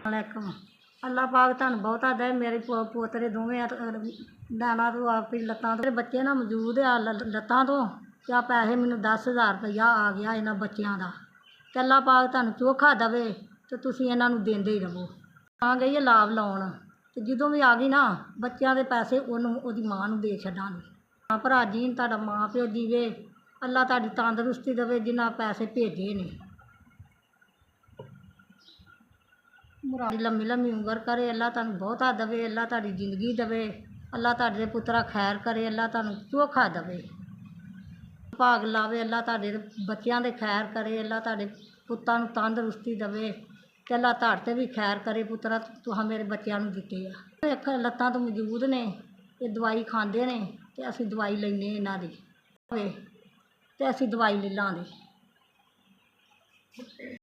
वालेकुम अल्लाह पाक तुहानू बहुता दे। मेरे पोतरे दोवें लैना तो आप लत्तां तो बच्चे ना मौजूद आ लत्तां तो क्या पैसे मैनू 10,000 रुपया आ गया इन्हां बच्चों का। ते अल्लाह पाक तुहानू चोखा दवे तो तुसीं इन्हां नू देंदे ही रवो। आ गई है लाभ लाउण ते जदों भी आ गई ना बच्चों के पैसे ओहदी मां नू दे छड्डांगी। मां भरा जीन, तुहाडा मां प्यो जीवे, अल्लाह तुहाडी तंदरुस्ती दवे जिन्हां पैसे भेजे ने। मुरादी लम्मी लम्मी उम्र करे, अल्लाह तुहानू बहुता दवे, अल्लाह तुहाडी जिंदगी दवे, अल्लाह तुहाडे पुत्तरा खैर करे, अल्लाह तुहानू चोखा दवे, भाग लावे, अल्लाह तुहाडे बच्चों के खैर करे, अल्लाह तुहाडे पुत्तां नू तंदरुस्ती दवे ते अल्लाह तुहाडे ते भी खैर करे। पुत्तरा तुहां मेरे बच्चों नू दित्ते आ इक लत्तां तो मौजूद ने, ये दवाई खांदे ने ते असीं दवाई लैने इन्हां दी ते असीं दवाई ले लांगे।